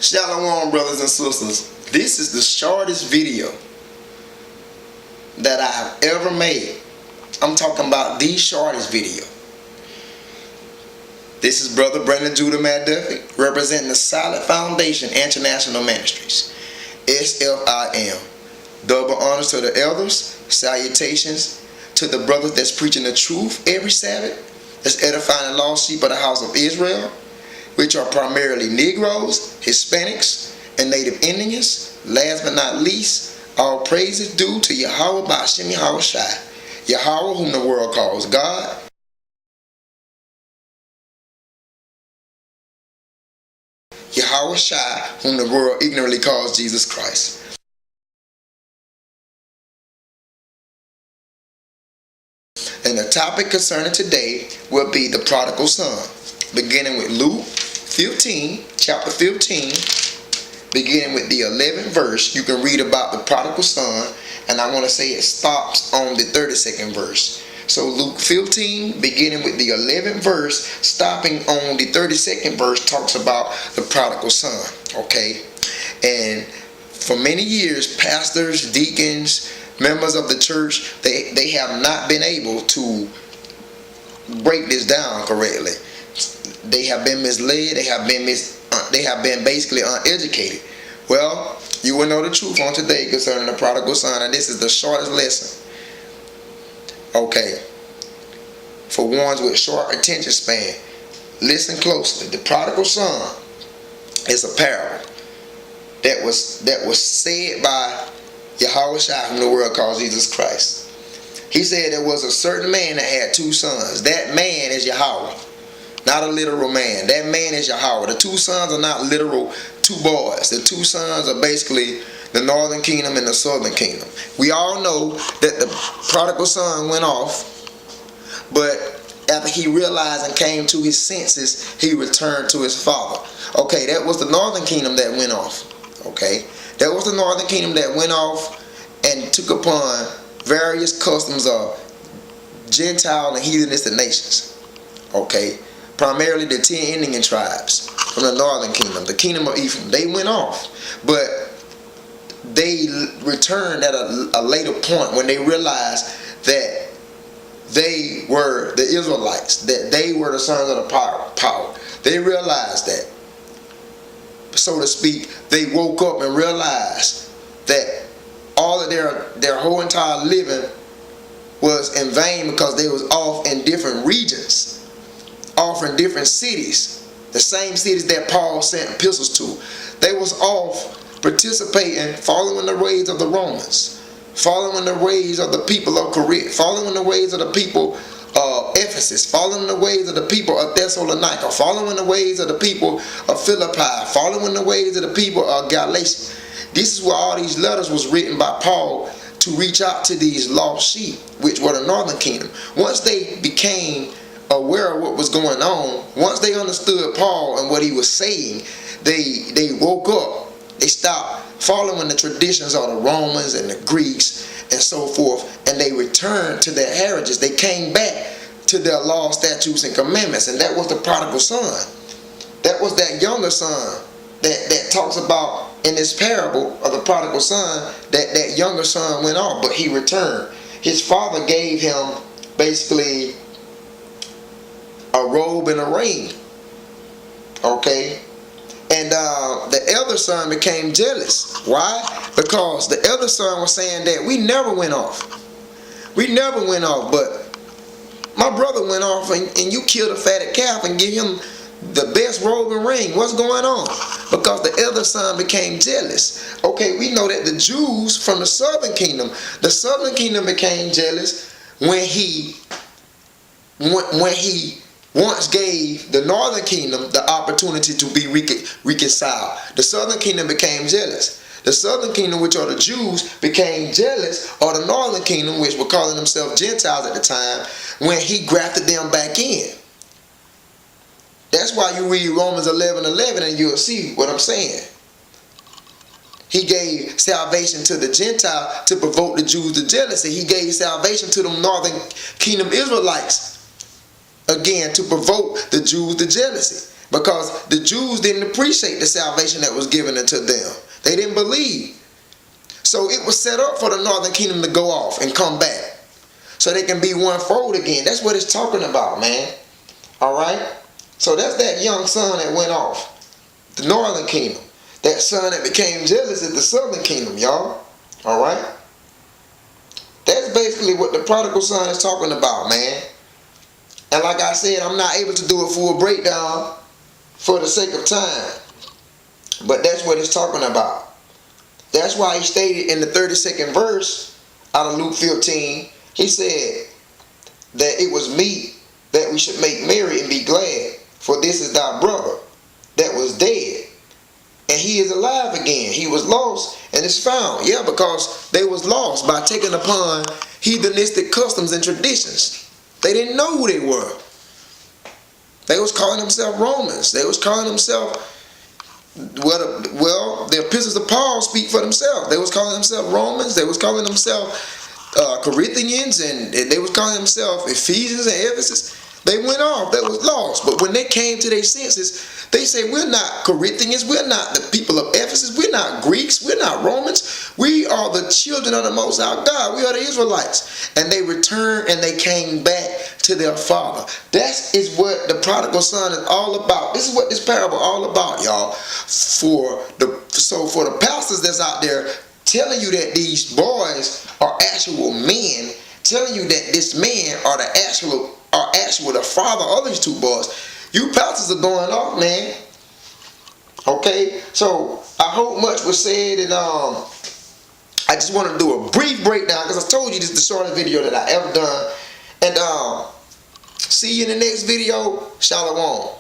Shalom, brothers and sisters. This is the shortest video that I've ever made. I'm talking about the shortest video. This is Brother Brandon Judah McDuffie, representing the Solid Foundation International Ministries, S.F.I.M. Double honors to the elders, salutations to the brothers that's preaching the truth every Sabbath, that's edifying the lost sheep of the house of Israel, which are primarily Negroes, Hispanics, and Native Indians. Last but not least, all praise is due to Yahweh Ba'ashem Yahweh Shai, Yahweh whom the world calls God, Yahweh Shai, whom the world ignorantly calls Jesus Christ. And the topic concerning today will be the prodigal son, beginning with Luke 15, chapter 15, beginning with the 11th verse. You can read about the prodigal son, and I want to say it stops on the 32nd verse. So Luke 15, beginning with the 11th verse, stopping on the 32nd verse, talks about the prodigal son, okay? And for many years, pastors, deacons, members of the church, they have not been able to break this down correctly. They have been misled. They have been basically uneducated. Well, you will know the truth on today concerning the prodigal son, and this is the shortest lesson. Okay, for ones with short attention span, listen closely. The prodigal son is a parable that was said by Yahweh Shai, whom the world calls Jesus Christ. He said there was a certain man that had two sons. That man is Yahweh, not a literal man. That man is Yahweh. The two sons are not literal two boys. The two sons are basically the northern kingdom and the southern kingdom. We all know that the prodigal son went off, but after he realized and came to his senses, he returned to his father. Okay, that was the northern kingdom that went off. Okay, that was the northern kingdom that went off and took upon various customs of Gentile and heathenistic nations. Okay, primarily the 10 Indian tribes from the northern kingdom, the kingdom of Ephraim. They went off, but they returned at a later point when they realized that they were the Israelites, that they were the sons of the power. They realized that, so to speak, they woke up and realized that all of their whole entire living was in vain because they was off in different regions, off in different cities, the same cities that Paul sent epistles to. They was off participating, following the ways of the Romans, following the ways of the people of Corinth, following the ways of the people of Ephesus, following the ways of the people of Thessalonica, following the ways of the people of Philippi, following the ways of the people of Galatia. This is where all these letters was written by Paul to reach out to these lost sheep, which were the northern kingdom. Once they became aware of what was going on, once they understood Paul and what he was saying, they woke up. They stopped following the traditions of the Romans and the Greeks and so forth, and they returned to their heritage. They came back to their law, statutes, and commandments, and that was the prodigal son. That was that younger son that talks about in this parable of the prodigal son, that younger son went off, but he returned. His father gave him basically a robe and a ring. Okay? And the elder son became jealous. Why? Because the elder son was saying that we never went off. We never went off, but my brother went off and you killed a fatted calf and give him the best robe and ring. What's going on? Because the elder son became jealous. Okay, we know that the Jews from the southern kingdom became jealous when he once gave the northern kingdom the opportunity to be reconciled. The southern kingdom became jealous. The southern kingdom, which are the Jews, became jealous of the northern kingdom, which were calling themselves Gentiles at the time, when he grafted them back in. That's why you read Romans 11:11 and you'll see what I'm saying. He gave salvation to the Gentile to provoke the Jews to jealousy. He gave salvation to the northern kingdom Israelites, again, to provoke the Jews to jealousy. because the Jews didn't appreciate the salvation that was given unto them. They didn't believe. So it was set up for the northern kingdom to go off and come back, so they can be one fold again. That's what it's talking about, man. All right? So that's that young son that went off, the northern kingdom. That son that became jealous is the southern kingdom, y'all. All right? That's basically what the prodigal son is talking about, man. And like I said, I'm not able to do a full breakdown for the sake of time. But that's what it's talking about. That's why he stated in the 32nd verse out of Luke 15, he said that it was meet that we should make merry and be glad, for this is thy brother that was dead, and he is alive again. He was lost and is found. Yeah, because they was lost by taking upon heathenistic customs and traditions. They didn't know who they were. They was calling themselves Romans. They was calling themselves, well, the epistles of Paul speak for themselves. They was calling themselves Romans. They was calling themselves Corinthians, and they was calling themselves Ephesians and Ephesus. They went off. They was lost. But when they came to their senses, they say, we're not Corinthians. We're not the people of Ephesus. We're not Greeks. We're not Romans. We are the children of the Most High God. We are the Israelites. And they returned and they came back to their father. That is what the prodigal son is all about. This is what this parable is all about, y'all. For the pastors that's out there telling you that these boys are actual men, telling you that this man are the father of these two boys, you pastors are going off, man. Okay, so I hope much was said, and I just want to do a brief breakdown because I told you this is the shortest video that I ever done. And see you in the next video. Shalom.